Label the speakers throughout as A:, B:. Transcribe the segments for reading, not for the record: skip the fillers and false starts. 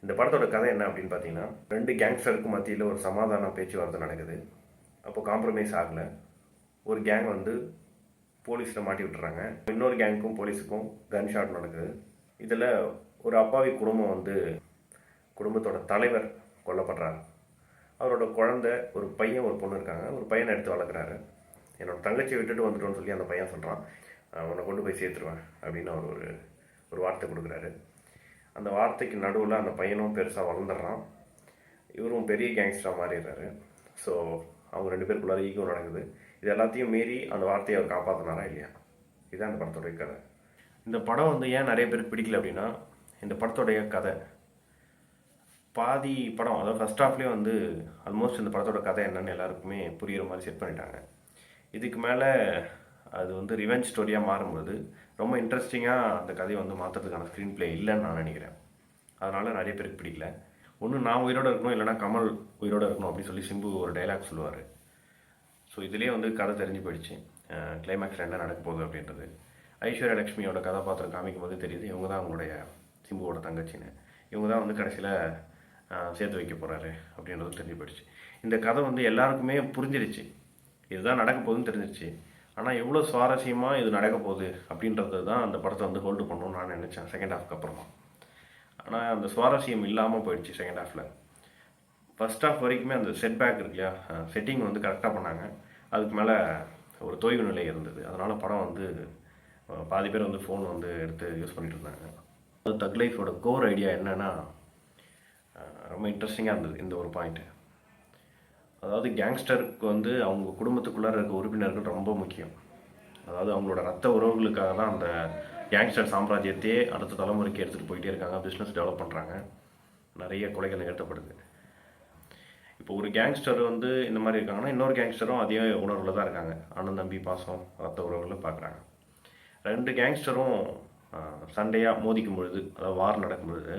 A: இந்த படத்தோட கதை என்ன அப்படின்னு பார்த்தீங்கன்னா, 2 கேங்ஸ்டருக்கு மத்தியில் ஒரு சமாதான பேச்சுவார்த்தை நடக்குது. அப்போ காம்ப்ரமைஸ் ஆகலை. ஒரு கேங் வந்து போலீஸில் மாட்டி விட்டுறாங்க. இன்னொரு கேங்க்கும் போலீஸுக்கும் கன் ஷாட் நடக்குது. இதில் ஒரு அப்பாவி குடும்பம் வந்து குடும்பத்தோட தலைவர் கொல்லப்படுறாரு. அவரோட குழந்தை ஒரு பையன் ஒரு பொண்ணு இருக்காங்க. ஒரு பையனை எடுத்து வளர்க்குறாரு. என்னோட தங்கச்சியை விட்டுட்டு வந்துட்டோன்னு சொல்லி அந்த பையன் சொல்கிறான். உன்னை கொண்டு போய் சேர்த்துருவேன் அப்படின்னு அவர் ஒரு வார்த்தை கொடுக்குறாரு. அந்த வார்த்தைக்கு நடுவில் அந்த பையனும் பெருசாக வளர்ந்துடுறான். இவரும் பெரிய கேங்ஸ்டராக மாறிடுறாரு. ஸோ அவங்க 2 பேருக்குள்ளார ஈகோ நடக்குது. இது எல்லாத்தையும் மீறி அந்த வார்த்தையை அவர் காப்பாற்றினாரா இல்லையா? இதுதான் அந்த படத்தோடைய கதை. இந்த படம் வந்து ஏன் நிறைய பேருக்கு பிடிக்கல அப்படின்னா, இந்த படத்தோடைய கதை பாதி படம், அதாவது ஃபஸ்ட் ஹாஃப்லேயே வந்து ஆல்மோஸ்ட் இந்த படத்தோட கதை என்னன்னு எல்லாருக்குமே புரிகிற மாதிரி செட் பண்ணிட்டாங்க. இதுக்கு மேலே அது வந்து ரிவெஞ்ச் ஸ்டோரியாக மாறும்போது ரொம்ப இன்ட்ரெஸ்டிங்காக அந்த கதையை வந்து மாற்றுறதுக்கான ஸ்க்ரீன் பிளே இல்லைன்னு நான் நினைக்கிறேன். அதனால் நிறைய பேருக்கு பிடிக்கல. ஒன்று நான் உயிரோடு இருக்கணும், இல்லைனா கமல் உயிரோடு இருக்கணும் அப்படின்னு சொல்லி சிம்பு ஒரு டைலாக் சொல்லுவார். ஸோ இதுலேயே வந்து கதை தெரிஞ்சு போயிடுச்சு கிளைமேக்ஸில் என்ன நடக்க போகுது அப்படின்றது. ஐஸ்வர்யா லட்சுமியோட கதாபாத்திரம் காமிக்கும் போது தெரியுது இவங்க தான் அவங்களுடைய சிம்புவோட தங்கச்சின்னு. இவங்க தான் வந்து கடைசியில் சேர்த்து வைக்க போகிறாரு அப்படின்றது தெரிஞ்சு போயிடுச்சு. இந்த கதை வந்து எல்லாருக்குமே புரிஞ்சிருச்சு, இதுதான் நடக்க போகுதுன்னு தெரிஞ்சிருச்சு. ஆனால் எவ்வளோ சுவாரஸ்யமாக இது நடக்க போகுது அப்படின்றது தான் அந்த படத்தை வந்து ஹோல்டு பண்ணணும்னு நான் நினச்சேன் செகண்ட் ஹாஃப்க்கு அப்புறமா. ஆனால் அந்த சுவாரஸ்யம் இல்லாமல் போயிடுச்சு செகண்ட் ஹாஃபில். ஃபஸ்ட் ஹாஃப் வரைக்குமே அந்த செட்பேக் இருக்கு இல்லையா, செட்டிங் வந்து கரெக்டாக பண்ணாங்க. அதுக்கு மேலே ஒரு தொய்வு நிலை இருந்தது. அதனால் படம் வந்து பாதி பேர் வந்து ஃபோன் வந்து எடுத்து யூஸ் பண்ணிட்டு இருந்தாங்க. அது தக் லைஃபோட கோர் ஐடியா என்னென்னா ரொம்ப இன்ட்ரெஸ்டிங்காக இருந்தது இந்த ஒரு பாயிண்ட்டு. அதாவது கேங்ஸ்டருக்கு வந்து அவங்க குடும்பத்துக்குள்ளார இருக்க உறுப்பினர்கள் ரொம்ப முக்கியம். அதாவது அவங்களோட ரத்த உறவுகளுக்காக தான் அந்த கேங்ஸ்டர் சாம்ராஜ்யத்தையே அடுத்த தலைமுறைக்கு எடுத்துகிட்டு போயிட்டே இருக்காங்க. பிஸ்னஸ் டெவலப் பண்ணுறாங்க. நிறைய கொலைகள் நிகழ்த்தப்படுது. இப்போ ஒரு கேங்ஸ்டர் வந்து இந்த மாதிரி இருக்காங்கன்னா, இன்னொரு கேங்ஸ்டரும் அதே உணர்வில் தான் இருக்காங்க. அண்ணன் தம்பி பாசம் ரத்த உறவுகளை பார்க்குறாங்க. 2 கேங்ஸ்டரும் சண்டையாக மோதிக்கும் பொழுது, அதாவது வார் நடக்கும் பொழுது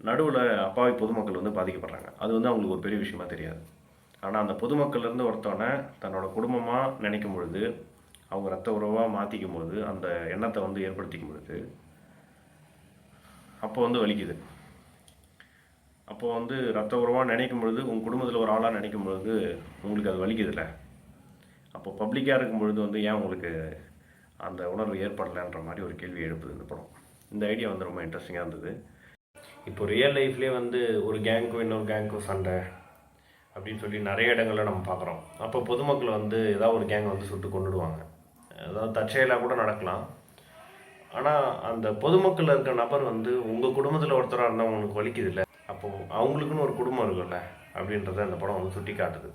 A: நடுவில் அப்பாவி பொதுமக்கள் வந்து பாதிக்கப்படுறாங்க. அது வந்து அவங்களுக்கு ஒரு பெரிய விஷயமா தெரியாது. ஆனால் அந்த பொதுமக்கள்லேருந்து ஒருத்தவனை தன்னோட குடும்பமாக நினைக்கும் பொழுது, அவங்க ரத்த உறவாக மாற்றிக்கும் பொழுது, அந்த எண்ணத்தை வந்து ஏற்படுத்திக்கும் பொழுது அப்போ வந்து வலிக்குது. அப்போ வந்து ரத்த உறவாக நினைக்கும் பொழுது, உங்கள் குடும்பத்தில் ஒரு ஆளாக நினைக்கும் பொழுது உங்களுக்கு அது வலிக்குதில்ல. அப்போ பப்ளிக்காக இருக்கும் பொழுது வந்து ஏன் உங்களுக்கு அந்த உணர்வு ஏற்படலைன்ற மாதிரி ஒரு கேள்வி எழுப்புது இந்த படம். இந்த ஐடியா வந்து ரொம்ப இன்ட்ரெஸ்டிங்காக இருந்தது. இப்போ ரியல் லைஃப்லேயே வந்து ஒரு கேங்க்கும் இன்னொரு கேங்க்கும் சண்டை அப்படின்னு சொல்லி நிறைய இடங்களில் நம்ம பார்க்குறோம். அப்போ பொதுமக்களை வந்து ஏதாவது ஒரு கேங் வந்து சுட்டு கொண்டுடுவாங்க. அதாவது தற்செயலாக கூட நடக்கலாம். ஆனால் அந்த பொதுமக்களில் இருக்கிற நபர் வந்து உங்கள் குடும்பத்தில் ஒருத்தராக இருந்தால் உங்களுக்கு வலிக்குது இல்லை, அப்போது அவங்களுக்குன்னு ஒரு குடும்பம் இருக்குல்ல அப்படின்றத அந்த படம் வந்து சுட்டி காட்டுது.